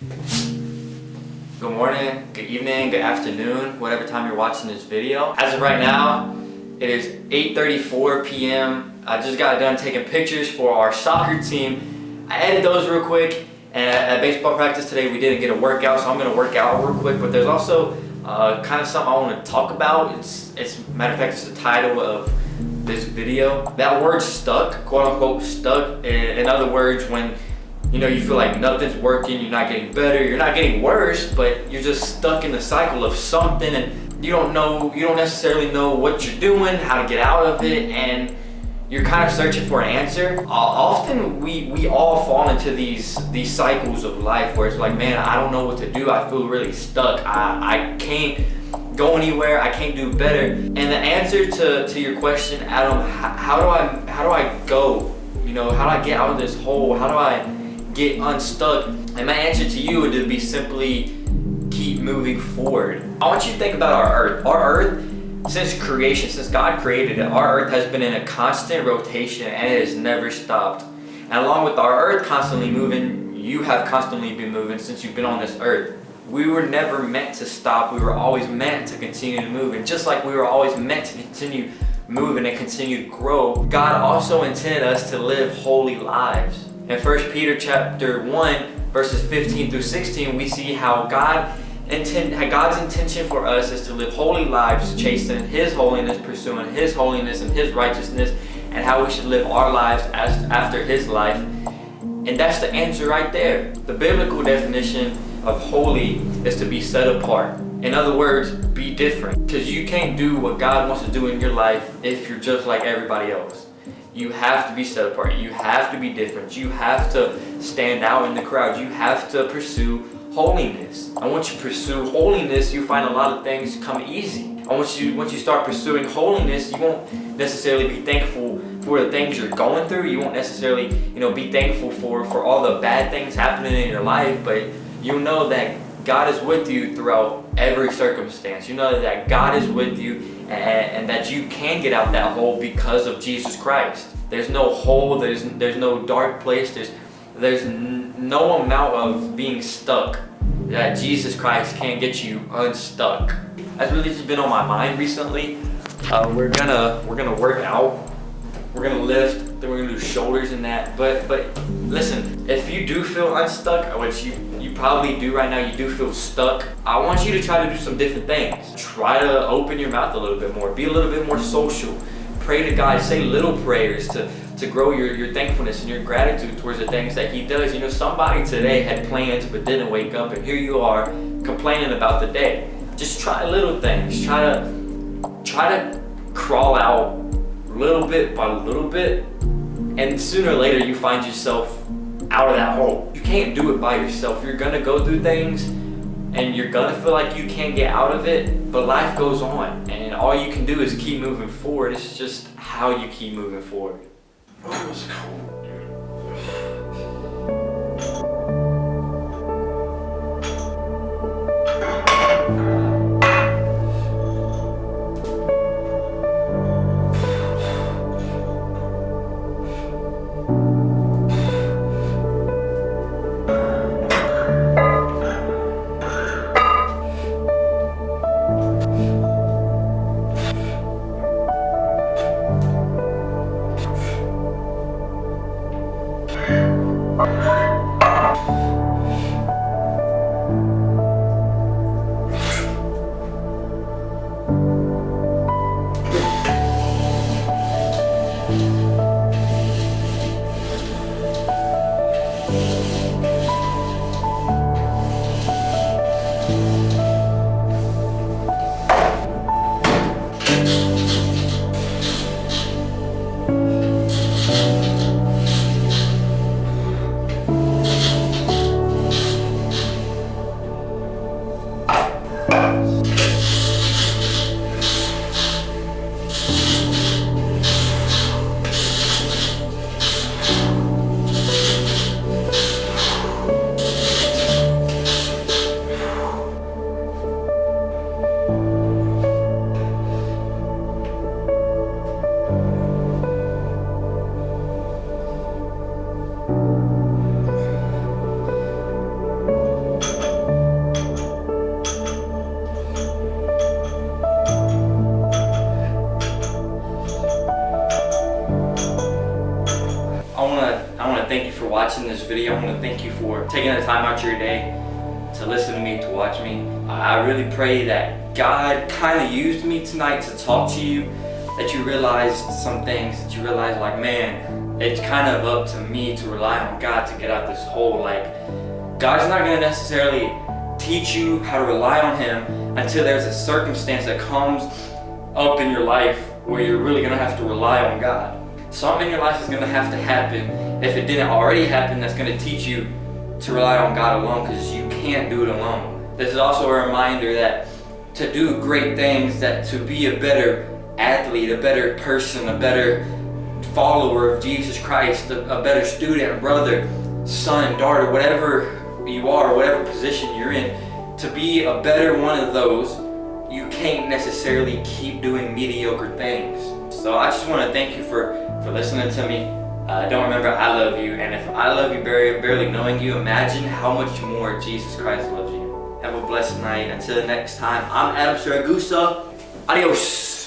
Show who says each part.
Speaker 1: Good morning, good evening, good afternoon, whatever time you're watching this video. As of right now, it is 8:34 p.m. I just got done taking pictures for our soccer team. I edited those real quick, and at baseball practice today we didn't get a workout, so I'm gonna work out real quick, but there's also kind of something I want to talk about. It's matter of fact, it's the title of this video. That word stuck, quote unquote stuck, in other words, when you feel like nothing's working, you're not getting better, you're not getting worse, but you're just stuck in the cycle of something and you don't necessarily know what you're doing, how to get out of it, and you're kind of searching for an answer. Often we all fall into these cycles of life where it's like, man, I don't know what to do, I feel really stuck, I can't go anywhere, I can't do better. And the answer to your question, Adam, how do I go? How do I get out of this hole? How do I get unstuck? And my answer to you would be simply keep moving forward. I want you to think about our earth. Our earth, since creation, since God created it, our earth has been in a constant rotation and it has never stopped. And along with our earth constantly moving, you have constantly been moving since you've been on this earth. We were never meant to stop. We were always meant to continue to move. And just like we were always meant to continue moving and continue to grow, God also intended us to live holy lives. In 1 Peter chapter 1, verses 15 through 16, we see how God's intention for us is to live holy lives, chasing His holiness, pursuing His holiness and His righteousness, and how we should live our lives after His life. And that's the answer right there. The biblical definition of holy is to be set apart. In other words, be different. Because you can't do what God wants to do in your life if you're just like everybody else. You have to be set apart. You have to be different. You have to stand out in the crowd. You have to pursue holiness. And once you pursue holiness, you find a lot of things come easy. And once you start pursuing holiness, you won't necessarily be thankful for the things you're going through. You won't necessarily, be thankful for all the bad things happening in your life, but you'll know that God is with you throughout every circumstance. You know that God is with you and that you can get out that hole because of Jesus Christ. There's no hole, there's no dark place, there's no amount of being stuck that Jesus Christ can't get you unstuck. That's really just been on my mind recently. We're gonna work out. We're gonna lift, then we're gonna do shoulders and that. But listen, if you do feel unstuck, which you probably do right now, you do feel stuck, I want you to try to do some different things. Try to open your mouth a little bit more. Be a little bit more social. Pray to God. Say little prayers to grow your thankfulness and your gratitude towards the things that He does. Somebody today had plans but didn't wake up, and here you are complaining about the day. Just try little things. Try to crawl out little bit by little bit, and sooner or later you find yourself out of that hole. You can't do it by yourself. You're gonna go through things and you're gonna feel like you can't get out of it, but life goes on and all you can do is keep moving forward. It's just how you keep moving forward.
Speaker 2: Oh, it's cold, dude.
Speaker 1: video. I want to thank you for taking the time out your day to listen to me, to watch me. I really pray that God kind of used me tonight to talk to you, that you realized some things, that you realized like, man, it's kind of up to me to rely on God to get out this hole. Like, God's not going to necessarily teach you how to rely on Him until there's a circumstance that comes up in your life where you're really going to have to rely on God. Something in your life is going to have to happen, if it didn't already happen, that's going to teach you to rely on God alone, because you can't do it alone. This is also a reminder that to do great things, that to be a better athlete, a better person, a better follower of Jesus Christ, a better student, brother, son, daughter, whatever you are, whatever position you're in, to be a better one of those, you can't necessarily keep doing mediocre things. So I just want to thank you for listening to me. Don't remember, I love you, and if I love you barely knowing you, imagine how much more Jesus Christ loves you. Have a blessed night. Until next time, I'm Adam Saragusa. Adios.